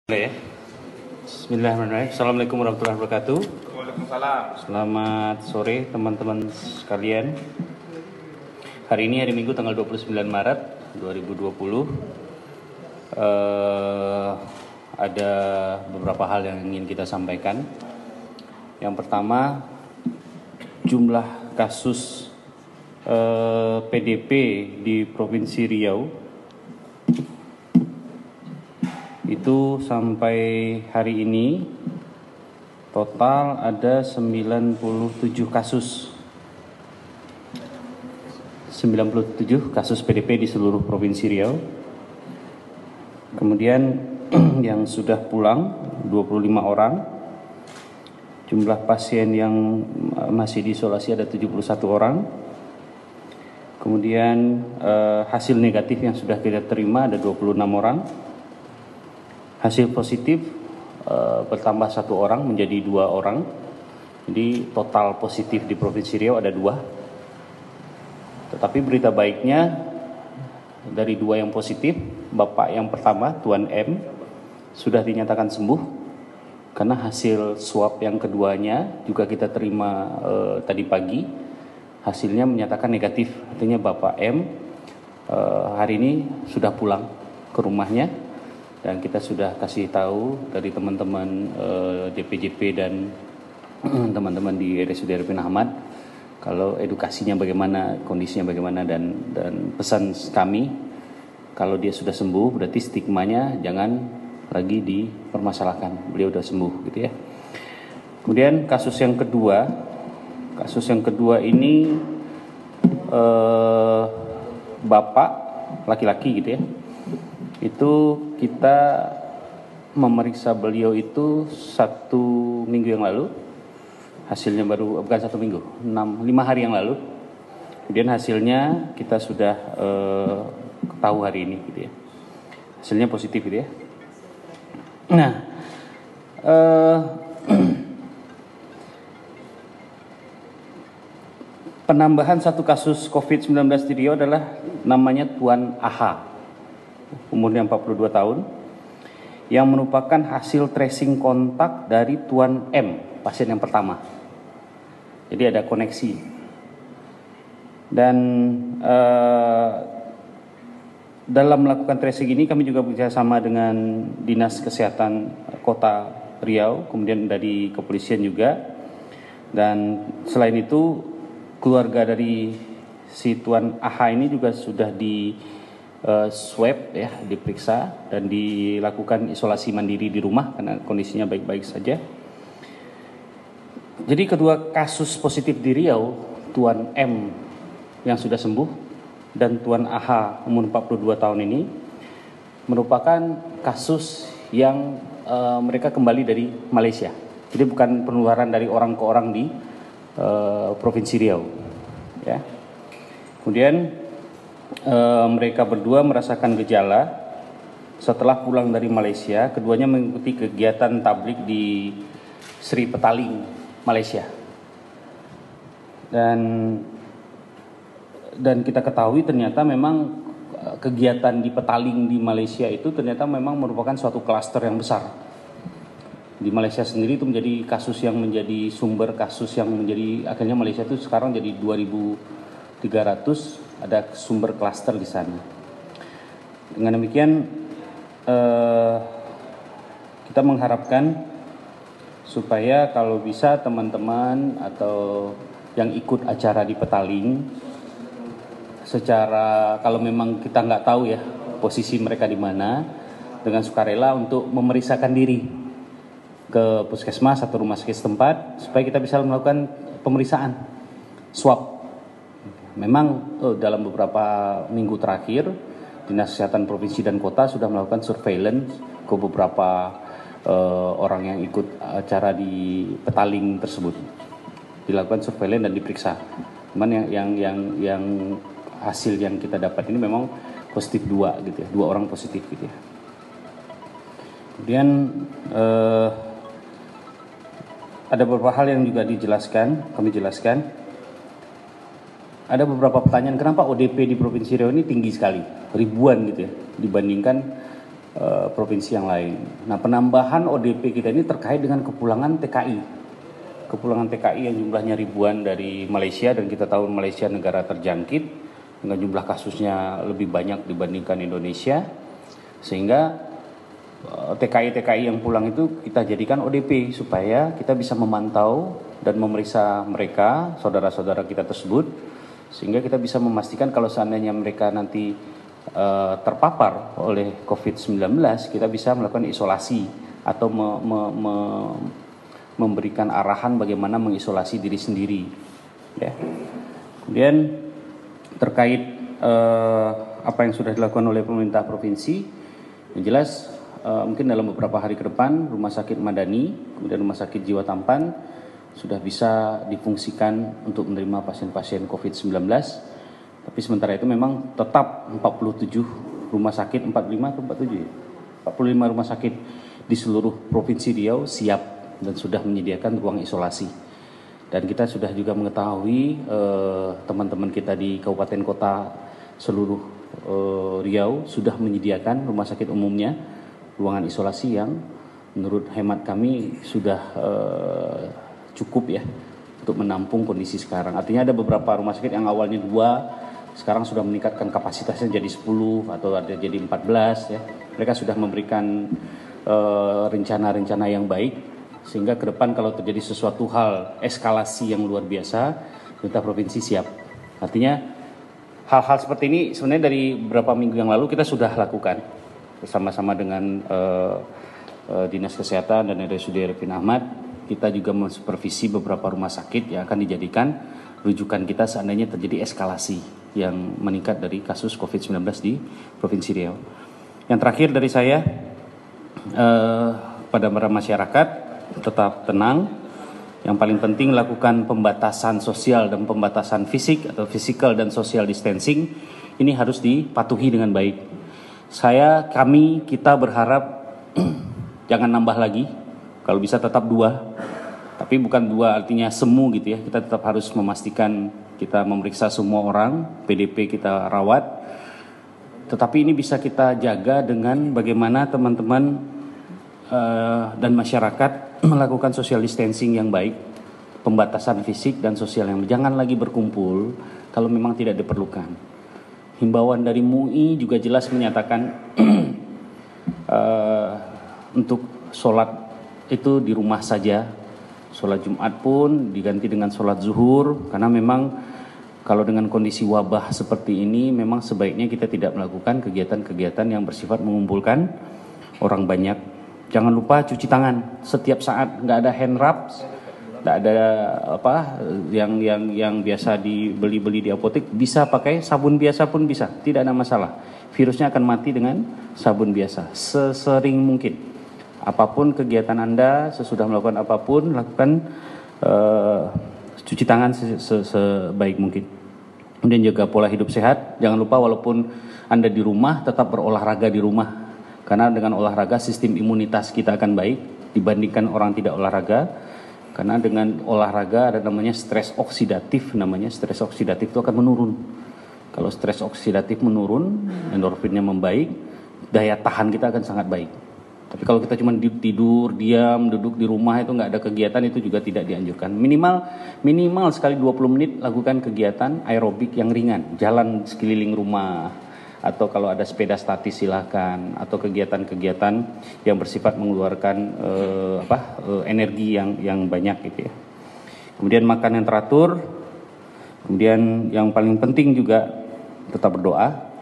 Ya. Bismillahirrahmanirrahim. Assalamualaikum warahmatullahi wabarakatuh. Waalaikumsalam. Selamat sore teman-teman sekalian. Hari ini hari Minggu tanggal 29 Maret 2020. Ada beberapa hal yang ingin kita sampaikan. Yang pertama, jumlah kasus PDP di Provinsi Riau itu sampai hari ini total ada 97 kasus 97 kasus PDP di seluruh Provinsi Riau. Kemudian yang sudah pulang 25 orang. Jumlah pasien yang masih diisolasi ada 71 orang. Kemudian hasil negatif yang sudah kita terima ada 26 orang. Hasil positif bertambah 1 orang menjadi 2 orang. Jadi total positif di Provinsi Riau ada 2. Tetapi berita baiknya dari 2 yang positif, Bapak yang pertama Tuan M sudah dinyatakan sembuh karena hasil swab yang keduanya juga kita terima tadi pagi. Hasilnya menyatakan negatif. Artinya Bapak M hari ini sudah pulang ke rumahnya. Dan kita sudah kasih tahu dari teman-teman DPJP dan teman-teman di RSUD Arifin Ahmad kalau edukasinya bagaimana, kondisinya bagaimana, dan pesan kami kalau dia sudah sembuh berarti stigmanya jangan lagi dipermasalahkan, beliau sudah sembuh gitu ya. Kemudian kasus yang kedua ini bapak laki-laki gitu ya. Itu kita memeriksa beliau itu 1 minggu yang lalu. Hasilnya baru, bukan 1 minggu, 5 hari yang lalu. Kemudian hasilnya kita sudah tahu hari ini gitu ya. Hasilnya positif gitu ya. Nah, penambahan 1 kasus COVID-19 di Riau adalah namanya Tuan AH. Umurnya 42 tahun, yang merupakan hasil tracing kontak dari Tuan M, pasien yang pertama. Jadi ada koneksi. Dan dalam melakukan tracing ini kami juga bekerjasama dengan Dinas Kesehatan Kota Riau, kemudian dari kepolisian juga. Dan selain itu keluarga dari si Tuan AH ini juga sudah di swab ya, diperiksa dan dilakukan isolasi mandiri di rumah karena kondisinya baik-baik saja. Jadi kedua kasus positif di Riau, Tuan M yang sudah sembuh dan Tuan AH umur 42 tahun ini merupakan kasus yang mereka kembali dari Malaysia. Jadi bukan penularan dari orang ke orang di Provinsi Riau ya. Kemudian mereka berdua merasakan gejala setelah pulang dari Malaysia. Keduanya mengikuti kegiatan tablik di Sri Petaling, Malaysia. Dan kita ketahui ternyata memang kegiatan di Petaling di Malaysia itu ternyata memang merupakan suatu klaster yang besar. Di Malaysia sendiri itu menjadi kasus yang menjadi sumber kasus yang menjadi akhirnya Malaysia itu sekarang jadi 2.300 ada sumber klaster di sana. Dengan demikian kita mengharapkan supaya kalau bisa teman-teman atau yang ikut acara di Petaling secara kalau memang kita nggak tahu ya posisi mereka di mana, dengan sukarela untuk memeriksakan diri ke puskesmas atau rumah sakit setempat supaya kita bisa melakukan pemeriksaan swab. Memang dalam beberapa minggu terakhir Dinas Kesehatan Provinsi dan Kota sudah melakukan surveillance ke beberapa orang yang ikut acara di Petaling tersebut. Dilakukan surveillance dan diperiksa. Cuman yang hasil yang kita dapat ini memang positif 2 gitu ya, 2 orang positif gitu ya. Kemudian ada beberapa hal yang juga kami jelaskan. Ada beberapa pertanyaan, kenapa ODP di Provinsi Riau ini tinggi sekali, ribuan gitu ya, dibandingkan provinsi yang lain. Nah, penambahan ODP kita ini terkait dengan kepulangan TKI. Kepulangan TKI yang jumlahnya ribuan dari Malaysia, dan kita tahu Malaysia negara terjangkit dengan jumlah kasusnya lebih banyak dibandingkan Indonesia, sehingga TKI yang pulang itu kita jadikan ODP supaya kita bisa memantau dan memeriksa mereka, saudara-saudara kita tersebut, sehingga kita bisa memastikan kalau seandainya mereka nanti terpapar oleh COVID-19, kita bisa melakukan isolasi atau memberikan arahan bagaimana mengisolasi diri sendiri. Ya. Kemudian terkait apa yang sudah dilakukan oleh pemerintah provinsi, yang jelas mungkin dalam beberapa hari ke depan Rumah Sakit Madani, kemudian Rumah Sakit Jiwa Tampan sudah bisa difungsikan untuk menerima pasien-pasien COVID-19. Tapi sementara itu memang tetap 47 rumah sakit, 45 atau 47 ya? 45 rumah sakit di seluruh Provinsi Riau siap dan sudah menyediakan ruang isolasi. Dan kita sudah juga mengetahui teman-teman kita di kabupaten kota seluruh Riau sudah menyediakan rumah sakit umumnya ruangan isolasi yang menurut hemat kami sudah cukup ya untuk menampung kondisi sekarang. Artinya ada beberapa rumah sakit yang awalnya 2, sekarang sudah meningkatkan kapasitasnya jadi 10 atau ada jadi 14 ya. Mereka sudah memberikan rencana-rencana yang baik, sehingga ke depan kalau terjadi sesuatu hal eskalasi yang luar biasa, pemerintah provinsi siap. Artinya hal-hal seperti ini sebenarnya dari beberapa minggu yang lalu kita sudah lakukan bersama-sama dengan Dinas Kesehatan dan RSUD Arifin Ahmad. Kita juga mensupervisi beberapa rumah sakit yang akan dijadikan rujukan kita seandainya terjadi eskalasi yang meningkat dari kasus COVID-19 di Provinsi Riau. Yang terakhir dari saya, pada para masyarakat tetap tenang. Yang paling penting lakukan pembatasan sosial dan pembatasan fisik atau physical dan social distancing. Ini harus dipatuhi dengan baik. Kita berharap jangan nambah lagi. Kalau bisa tetap 2. Tapi bukan 2 artinya semu gitu ya. Kita tetap harus memastikan kita memeriksa semua orang, PDP kita rawat. Tetapi ini bisa kita jaga dengan bagaimana teman-teman dan masyarakat melakukan social distancing yang baik, pembatasan fisik dan sosial yang jangan lagi berkumpul kalau memang tidak diperlukan. Himbauan dari MUI juga jelas menyatakan untuk sholat itu di rumah saja. Sholat Jumat pun diganti dengan sholat zuhur, karena memang kalau dengan kondisi wabah seperti ini memang sebaiknya kita tidak melakukan kegiatan-kegiatan yang bersifat mengumpulkan orang banyak. Jangan lupa cuci tangan setiap saat, nggak ada hand rub, nggak ada yang biasa dibeli di apotek, bisa pakai sabun biasa pun bisa, tidak ada masalah. Virusnya akan mati dengan sabun biasa sesering mungkin. Apapun kegiatan Anda, sesudah melakukan apapun, lakukan cuci tangan sebaik mungkin. Kemudian jaga pola hidup sehat. Jangan lupa walaupun Anda di rumah, tetap berolahraga di rumah. Karena dengan olahraga sistem imunitas kita akan baik dibandingkan orang tidak olahraga. Karena dengan olahraga ada namanya stres oksidatif. Stres oksidatif itu akan menurun. Kalau stres oksidatif menurun, endorfinnya membaik, daya tahan kita akan sangat baik. Tapi kalau kita cuma tidur, diam, duduk di rumah itu nggak ada kegiatan, itu juga tidak dianjurkan. Minimal sekali 20 menit lakukan kegiatan aerobik yang ringan. Jalan sekeliling rumah, atau kalau ada sepeda statis silakan, atau kegiatan-kegiatan yang bersifat mengeluarkan energi yang banyak gitu ya. Kemudian makan yang teratur. Kemudian yang paling penting juga tetap berdoa.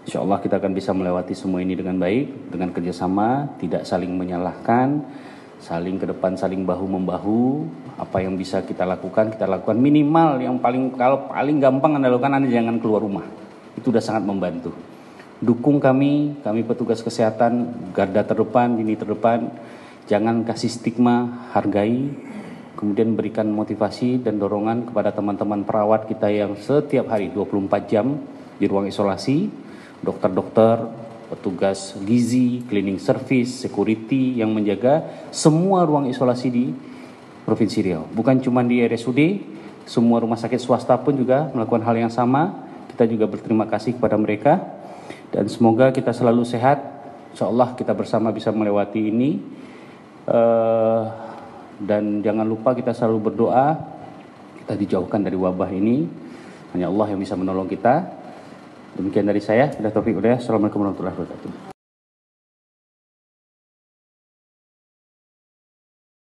Insya Allah kita akan bisa melewati semua ini dengan baik, dengan kerjasama, tidak saling menyalahkan, saling ke depan, saling bahu-membahu. Apa yang bisa kita lakukan minimal. Yang kalau paling gampang Anda lakukan, Anda jangan keluar rumah. Itu sudah sangat membantu. Dukung kami petugas kesehatan, garda terdepan, lini terdepan. Jangan kasih stigma, hargai. Kemudian berikan motivasi dan dorongan kepada teman-teman perawat kita yang setiap hari 24 jam di ruang isolasi. Dokter-dokter, petugas gizi, cleaning service, security yang menjaga semua ruang isolasi di Provinsi Riau. Bukan cuma di RSUD, semua rumah sakit swasta pun juga melakukan hal yang sama. Kita juga berterima kasih kepada mereka dan semoga kita selalu sehat, Insya Allah kita bersama bisa melewati ini. Dan jangan lupa kita selalu berdoa, kita dijauhkan dari wabah ini. Hanya Allah yang bisa menolong kita. Demikian dari saya. Assalamualaikum warahmatullahi wabarakatuh.